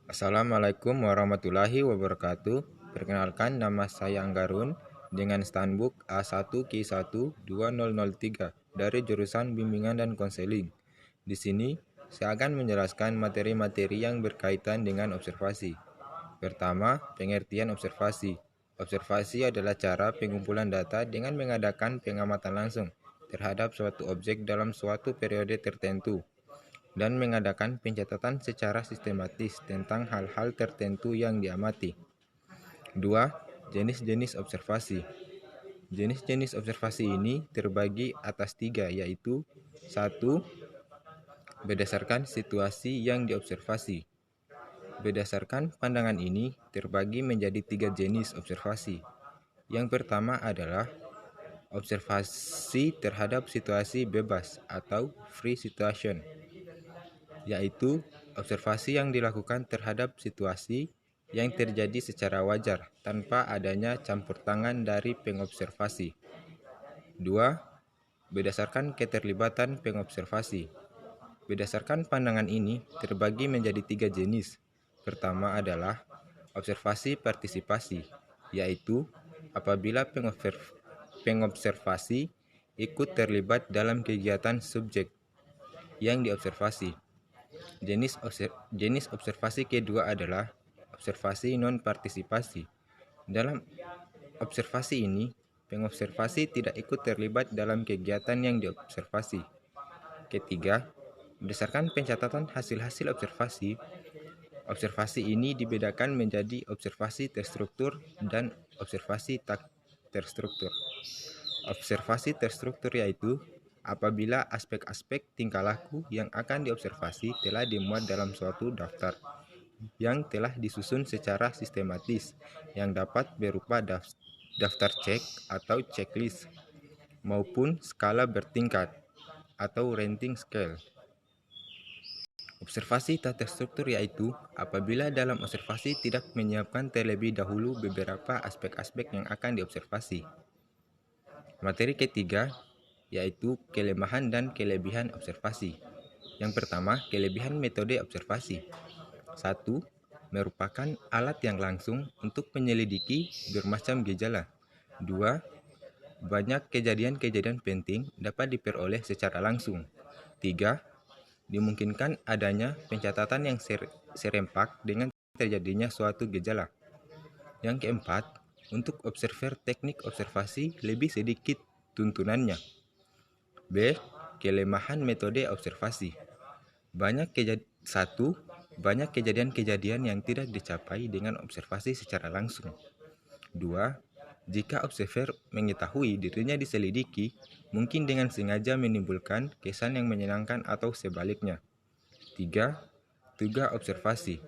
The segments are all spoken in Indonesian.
Assalamualaikum warahmatullahi wabarakatuh. Perkenalkan, nama saya Anggarun dengan Stanbook A1Q12003 dari jurusan Bimbingan dan Konseling. Di sini, saya akan menjelaskan materi-materi yang berkaitan dengan observasi. Pertama, pengertian observasi. Observasi adalah cara pengumpulan data dengan mengadakan pengamatan langsung terhadap suatu objek dalam suatu periode tertentu dan mengadakan pencatatan secara sistematis tentang hal-hal tertentu yang diamati. 2. Jenis-jenis observasi. Jenis-jenis observasi ini terbagi atas 3, yaitu 1. Berdasarkan situasi yang diobservasi. Berdasarkan pandangan ini terbagi menjadi 3 jenis observasi. Yang pertama adalah observasi terhadap situasi bebas atau free situation, yaitu observasi yang dilakukan terhadap situasi yang terjadi secara wajar tanpa adanya campur tangan dari pengobservasi. 2. Berdasarkan keterlibatan pengobservasi. Berdasarkan pandangan ini terbagi menjadi 3 jenis. Pertama adalah observasi partisipasi, yaitu apabila pengobservasi ikut terlibat dalam kegiatan subjek yang diobservasi. Jenis observasi kedua adalah observasi non-partisipasi. Dalam observasi ini, pengobservasi tidak ikut terlibat dalam kegiatan yang diobservasi. Ketiga, berdasarkan pencatatan hasil-hasil observasi, observasi ini dibedakan menjadi observasi terstruktur dan observasi tak terstruktur. Observasi terstruktur yaitu apabila aspek-aspek tingkah laku yang akan diobservasi telah dimuat dalam suatu daftar yang telah disusun secara sistematis, yang dapat berupa daftar cek atau checklist, maupun skala bertingkat atau rating scale. Observasi tak terstruktur yaitu apabila dalam observasi tidak menyiapkan terlebih dahulu beberapa aspek-aspek yang akan diobservasi. Materi ketiga yaitu kelemahan dan kelebihan observasi. Yang pertama, kelebihan metode observasi. 1. Merupakan alat yang langsung untuk menyelidiki bermacam gejala. 2. Banyak kejadian-kejadian penting dapat diperoleh secara langsung. 3. Dimungkinkan adanya pencatatan yang serempak dengan terjadinya suatu gejala. Yang keempat, untuk observer teknik observasi lebih sedikit tuntunannya. B. Kelemahan metode observasi. Banyak kejadian-kejadian yang tidak dicapai dengan observasi secara langsung. 2. Jika observer mengetahui dirinya diselidiki, mungkin dengan sengaja menimbulkan kesan yang menyenangkan atau sebaliknya. 3. Tugas observasi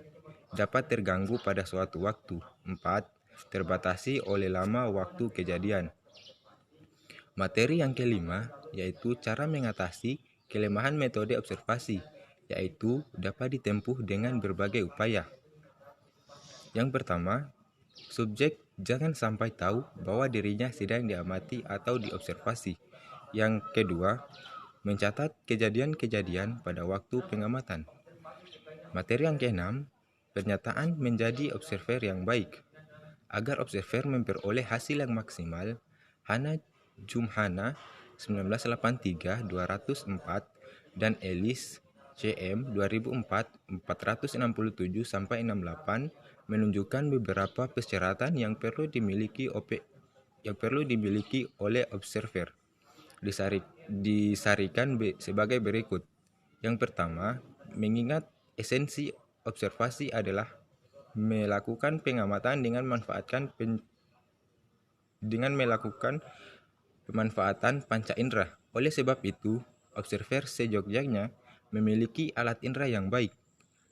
dapat terganggu pada suatu waktu. 4. Terbatasi oleh lama waktu kejadian. Materi yang kelima yaitu cara mengatasi kelemahan metode observasi, yaitu dapat ditempuh dengan berbagai upaya. Yang pertama, subjek jangan sampai tahu bahwa dirinya sedang diamati atau diobservasi. Yang kedua, mencatat kejadian-kejadian pada waktu pengamatan. Materi yang keenam, pernyataan menjadi observer yang baik. Agar observer memperoleh hasil yang maksimal, Hana Jumhana 1983-204 dan Ellis CM 2004 467-68 menunjukkan beberapa persyaratan yang perlu dimiliki oleh observer. Disarikan sebagai berikut. Yang pertama, mengingat esensi observasi adalah melakukan pengamatan dengan melakukan pemanfaatan panca indera. Oleh sebab itu, observer seyogyanya memiliki alat indera yang baik.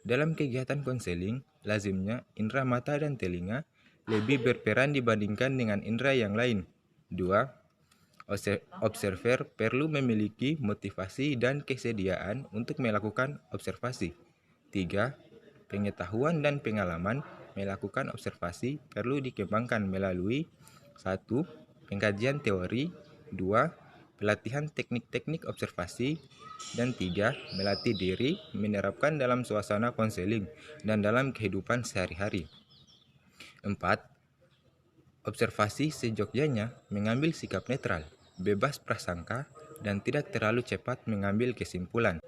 Dalam kegiatan konseling, lazimnya indera mata dan telinga lebih berperan dibandingkan dengan indera yang lain. 2. Observer perlu memiliki motivasi dan kesediaan untuk melakukan observasi. 3. Pengetahuan dan pengalaman melakukan observasi perlu dikembangkan melalui 1. Pengkajian teori. 2. pelatihan teknik-teknik observasi. Dan 3. Melatih diri menerapkan dalam suasana konseling dan dalam kehidupan sehari-hari. 4. Observasi sejogjanya mengambil sikap netral, bebas prasangka, dan tidak terlalu cepat mengambil kesimpulan.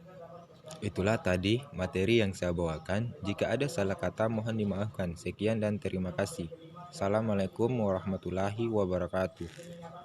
Itulah tadi materi yang saya bawakan. Jika ada salah kata mohon dimaafkan. Sekian dan terima kasih. Assalamualaikum warahmatullahi wabarakatuh.